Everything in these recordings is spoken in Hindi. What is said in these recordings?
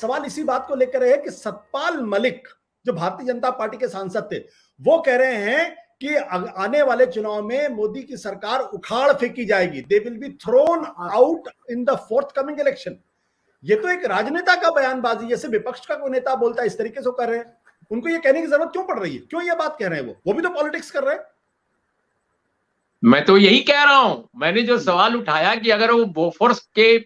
सवाल इसी बात को लेकर है कि सतपाल मलिक जो भारतीय जनता पार्टी के सांसद थे, वो कह रहे हैं कि आने वाले चुनाव में मोदी की सरकार उखाड़ फेंकी जाएगी, they will be thrown out in the fourth coming election. ये तो एक राजनेता का बयानबाजी, जैसे विपक्ष का कोई नेता बोलता है इस तरीके से कर रहे हैं। उनको ये कहने की जरूरत क्यों पड़ रही है, क्यों ये बात कह रहे हैं? वो भी तो पॉलिटिक्स कर रहे हैं। मैं तो यही कह रहा हूं, मैंने जो सवाल उठाया कि अगर वो बोफोर्स के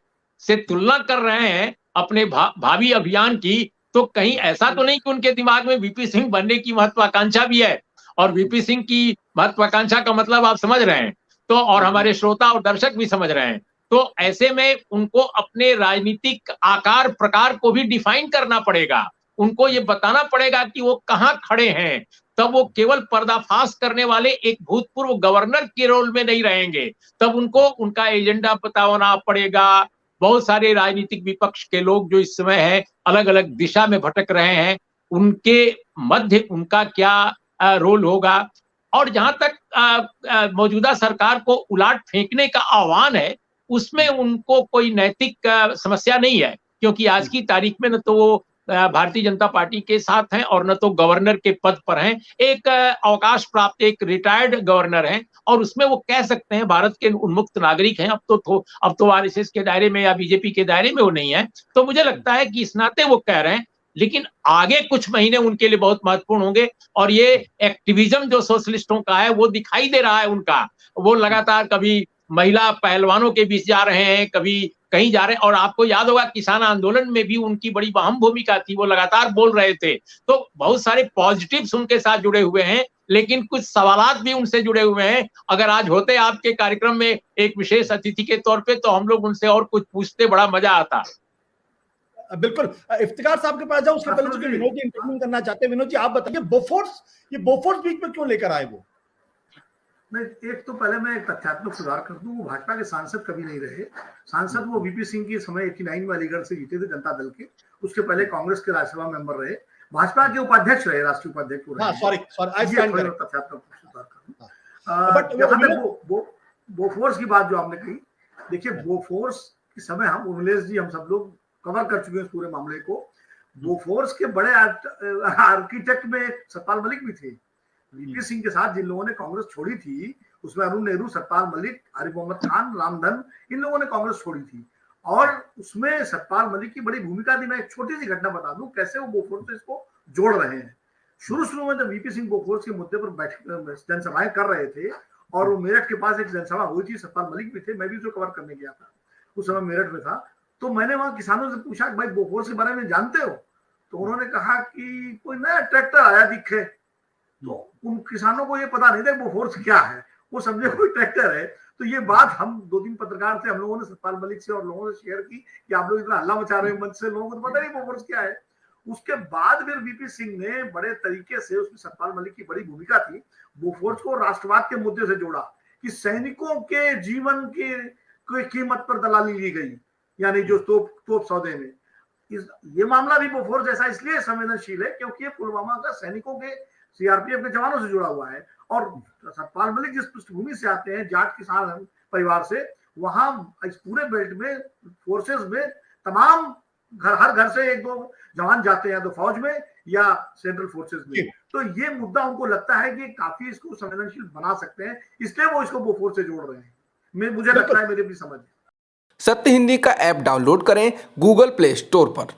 से तुलना कर रहे हैं अपने भावी अभियान की, तो कहीं ऐसा तो नहीं कि उनके दिमाग में वीपी सिंह बनने की महत्वाकांक्षा भी है। और वीपी सिंह की महत्वाकांक्षा का मतलब आप समझ रहे हैं, तो और हमारे श्रोता और दर्शक भी समझ रहे हैं। तो ऐसे में उनको अपने राजनीतिक आकार प्रकार को भी डिफाइन करना पड़ेगा, उनको ये बताना पड़ेगा कि वो कहां खड़े हैं। तब वो केवल पर्दाफाश करने वाले एक भूतपूर्व गवर्नर के रोल में नहीं रहेंगे, तब उनको उनका एजेंडा बताना पड़ेगा। बहुत सारे राजनीतिक विपक्ष के लोग जो इस समय है अलग अलग दिशा में भटक रहे हैं, उनके मध्य उनका क्या रोल होगा। और जहां तक मौजूदा सरकार को उलाट फेंकने का आह्वान है, उसमें उनको कोई नैतिक समस्या नहीं है, क्योंकि आज की तारीख में न तो वो भारतीय जनता पार्टी के साथ हैं और न तो गवर्नर के पद पर हैं। एक अवकाश प्राप्त एक रिटायर्ड गवर्नर हैं और उसमें वो कह सकते हैं भारत के उन्मुक्त नागरिक हैं। अब तो आरएसएस के दायरे में या बीजेपी के दायरे में वो नहीं है। तो मुझे लगता है कि इस नाते वो कह रहे हैं, लेकिन आगे कुछ महीने उनके लिए बहुत महत्वपूर्ण होंगे। और ये एक्टिविज्म जो सोशलिस्टों का है वो दिखाई दे रहा है उनका। वो लगातार कभी महिला पहलवानों के बीच जा रहे हैं, कभी कहीं जा रहे हैं। और आपको याद होगा किसान आंदोलन में भी उनकी बड़ी अहम भूमिका थी, वो लगातार बोल रहे थे। तो बहुत सारे पॉजिटिव्स उनके साथ जुड़े हुए हैं, लेकिन कुछ सवालात भी उनसे जुड़े हुए हैं। अगर आज होते आपके कार्यक्रम में एक विशेष अतिथि के तौर पे, तो हम लोग उनसे और कुछ पूछते, बड़ा मजा आता। बिल्कुल, इफ्तिकार साहब के पास जाओ, उसके पहले चूंकि विनोद जी इंटरव्यू करना चाहते हैं। विनोद जी आप बताइए, बोफोर्स बीच में क्यों लेकर आए वो? मैं एक तो पहले मैं एक तथ्यात्मक सुधार कर दूं, वो भाजपा के सांसद कभी नहीं रहे। सांसद वो वीपी सिंह के समय 89 में अलीगढ़ से जीते थे जनता दल के। उसके पहले कांग्रेस के राज्यसभा मेंबर रहे, भाजपा के उपाध्यक्ष रहे, राष्ट्रीय उपाध्यक्ष बोफोर्स की बात जो आपने कही, देखिए बोफोर्स के समय हम उमलेश जी हम सब लोग कवर कर चुके हैं इस पूरे मामले को। बोफोर्स के बड़े आर्किटेक्ट में सतपाल मलिक भी थे। वीपी सिंह के साथ जिन लोगों ने कांग्रेस छोड़ी थी, उसमें अरुण नेहरू, सतपाल मलिक, आरिफ मोहम्मद खान, रामधन, इन लोगों ने कांग्रेस छोड़ी थी। और उसमें सतपाल मलिक की बड़ी भूमिका थी। मैं एक छोटी सी घटना बता दूं कैसे वो बोफोर्स से इसको जोड़ रहे हैं। शुरू में जब वीपी सिंह बोफोर्स के मुद्दे पर जनसभाएं कर रहे थे और वो मेरठ के पास एक जनसभा हुई थी, सतपाल मलिक भी थे, मैं भी उसको कवर करने गया था, उस समय मेरठ में था। तो मैंने वहां किसानों से पूछा कि भाई बोफोर्स के बारे में जानते हो? तो उन्होंने कहा कि कोई नया ट्रैक्टर आया दिखे। तो उन किसानों को ये पता नहीं था बोफोर्स क्या है, वो समझे कोई ट्रैक्टर है। तो ये बात हम 2-3 पत्रकार थे, हम लोगों ने सतपाल मलिक से और लोगों से शेयर की कि आप लोग इतना हल्ला मचा रहे हैं मंच से, लोगों को तो पता नहीं बोफोर्स क्या है। उसके बाद फिर वीपी सिंह ने बड़े तरीके से, उसमें सतपाल मलिक की बड़ी भूमिका थी, बोफोर्स को राष्ट्रवाद के मुद्दे से जोड़ा कि सैनिकों के जीवन की कीमत पर दलाली ली गई, यानी जो तोप सौदे में। ये मामला भी बोफोर्स जैसा इसलिए संवेदनशील है क्योंकि ये पुलवामा का सैनिकों के, सीआरपीएफ के जवानों से जुड़ा हुआ है। और सतपाल मलिक जिस पृष्ठभूमि से आते हैं, जाट किसान परिवार से, वहां इस पूरे बेल्ट में फोर्सेस में तमाम हर घर से 1-2 जवान जाते हैं, या तो फौज में या सेंट्रल फोर्सेस में। तो ये मुद्दा उनको लगता है कि काफी इसको संवेदनशील बना सकते हैं, इसलिए वो इसको बोफोर्स से जोड़ रहे हैं। मुझे लगता है, मेरी भी समझ है। सत्य हिंदी का ऐप डाउनलोड करें गूगल प्ले स्टोर पर।